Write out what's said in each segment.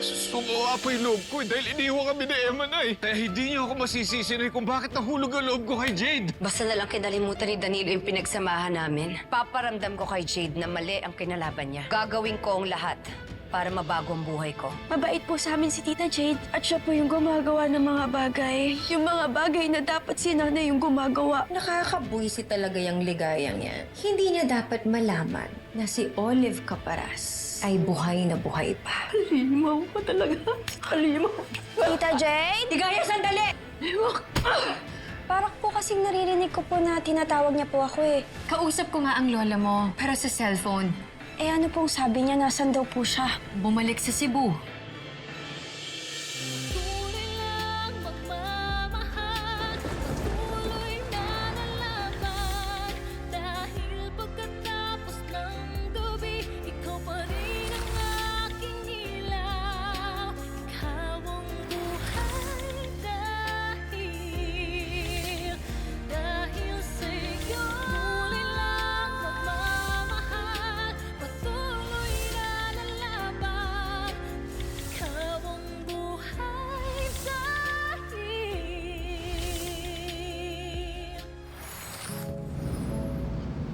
Sumuha pa yung loob ko dahil iniwan kami ni Emma na eh. Kaya hindi niyo ako masisisi na kung bakit nahulog ang loob ko kay Jade. Basta na lang kinalimutan ni Danilo yung pinagsamahan namin. Paparamdam ko kay Jade na mali ang kinalaban niya. Gagawin ko ang lahat para mabago ang buhay ko. Mabait po sa amin si Tita Jade at siya po yung gumagawa ng mga bagay. Yung mga bagay na dapat si Nanay yung gumagawa. Nakakabuisi talaga yung ligayang yan. Hindi niya dapat malaman na si Olive Caparas ay buhay na buhay pa. Halimaw pa talaga. Halimaw. Tita Jade? Ligaya, sandali! Parang po kasing naririnig ko po na tinatawag niya po ako eh. Kausap ko nga ang lola mo, pero sa cellphone. Eh ano pong sabi niya, nasan daw po siya? Bumalik sa Cebu.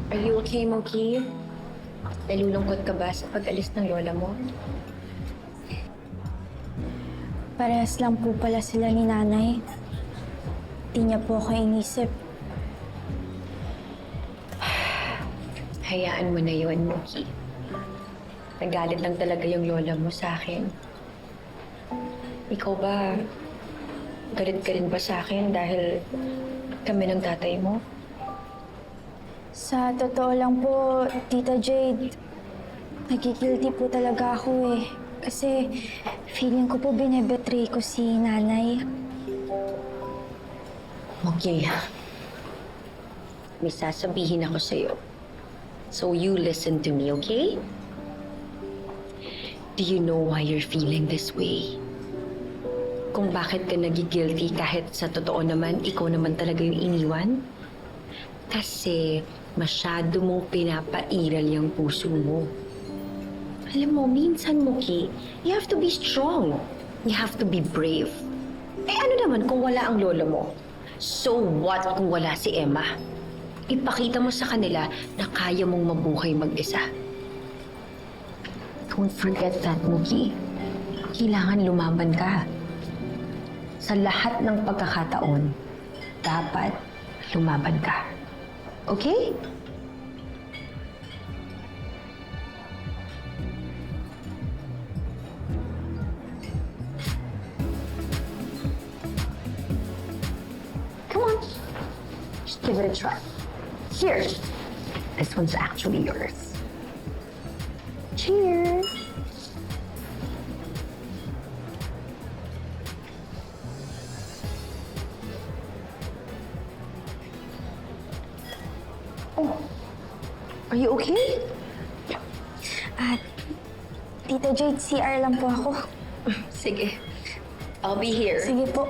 Are you okay, Moki? Nalulungkot ka ba sa pag-alis ng lola mo? Parehas lang po pala sila ni Nanay. Di niya po ako inisip. Hayaan mo na yun, Moki. Nagalit lang talaga yung lola mo sa akin. Ikaw ba, galit ka rin ba sa akin dahil kami ng tatay mo? Sa totoo lang po, Tita Jade, nagigilty po talaga ako eh. Kasi feeling ko po binebetray ko si Nanay. Okay. May sasabihin ako sa'yo. So you listen to me, okay? Do you know why you're feeling this way? Kung bakit ka nagigilty kahit sa totoo naman, ikaw naman talaga yung iniwan? Kasi masyado mong pinapairal yung puso mo. Alam mo, minsan, Moki, you have to be strong. You have to be brave. Eh ano naman kung wala ang lolo mo? So what kung wala si Emma? Ipakita mo sa kanila na kaya mong mabuhay mag-isa. Don't forget that, Moki. Kailangan lumaban ka. Sa lahat ng pagkakataon, dapat lumaban ka. Okay? Come on. Just give it a try. Here. This one's actually yours. Cheers. Are you okay? Tita Jade, CR lang po ako. Sige. I'll be here. Sige po.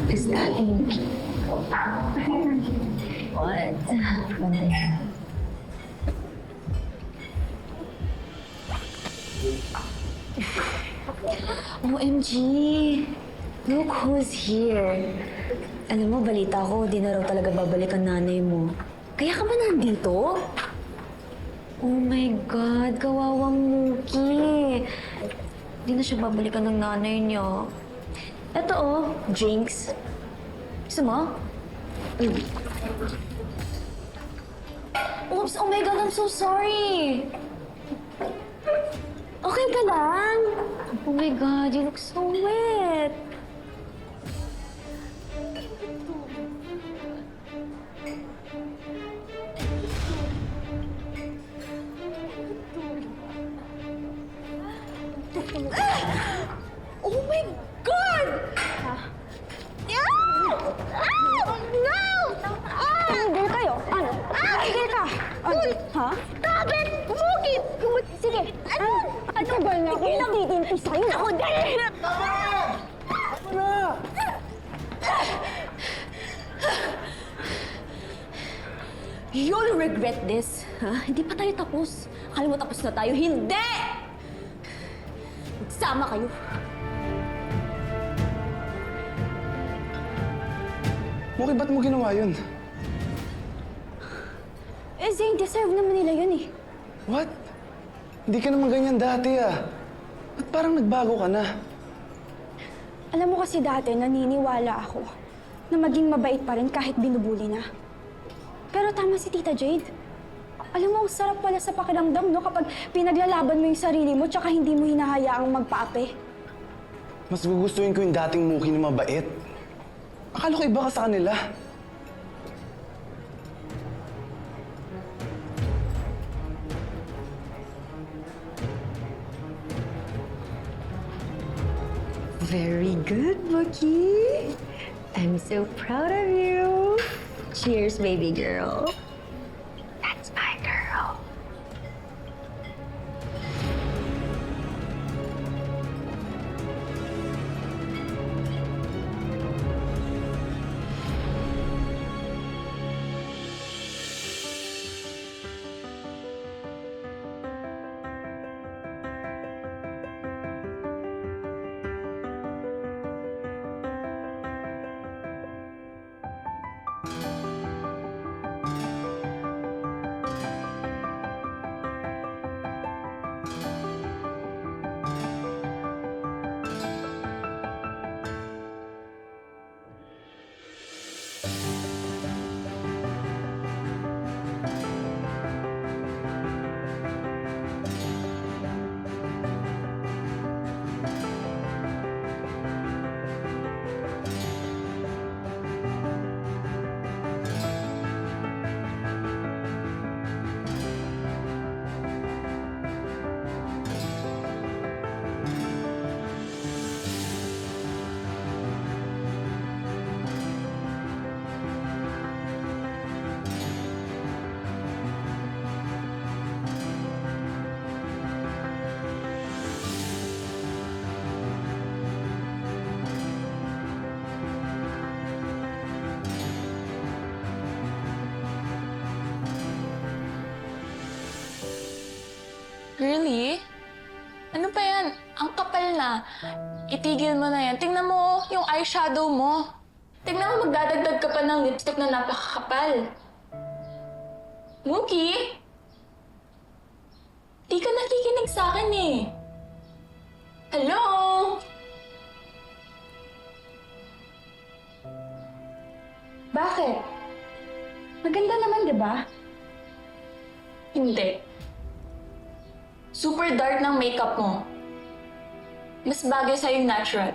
Is that what? OMG! Look who's here. Alam mo, balita ko, di na raw talaga babalik ang nanay mo. Kaya ka ba nandito? Oh my God, kawawang Mookie. Di na siya babalikan ng nanay niya. Ito oh, drinks. Gusto mo? Oops, oh my God, I'm so sorry. Okay ka lang? Oh my God, you look so wet. Oh my God! No! Tigil kayo? Ano? Tigil ka? Ano? Ha? Stop it! Bukit! Sige. Ano? Ano ba na ako nagtitinti sa'yo? Ako, dali! You'll regret this. Ha? Hindi pa tayo tapos. Akala mo tapos na tayo. Hindi! Magsama kayo. Muki, ba't mo ginawa yun? Eh, Zane, deserve naman nila yun eh. What? Hindi ka naman ganyan dati ah. Ba't parang nagbago ka na? Alam mo kasi dati, naniniwala ako na maging mabait pa rin kahit binubuli na. Pero tama si Tita Jade. Alam mo, ang sarap pala sa pakiramdam, no? Kapag pinaglalaban mo yung sarili mo tsaka hindi mo hinahayaang magpaapi. Mas gugustuhin ko yung dating Muki na mabait. Akala ko iba ka sa kanila. Very good, Muki. I'm so proud of you. Cheers, baby girl. That's my girl. Really? Ano pa yan? Ang kapal na. Itigil mo na yan. Tingnan mo yung eyeshadow mo. Tingnan mo magdadagdag ka pa ng lipstick na napakakapal. Mookie? Di ka nakikinig sa akin eh. Hello? Bakit? Maganda naman, di ba? Hindi. Super dark ng makeup mo. Mas bagay sa'yo yung natural.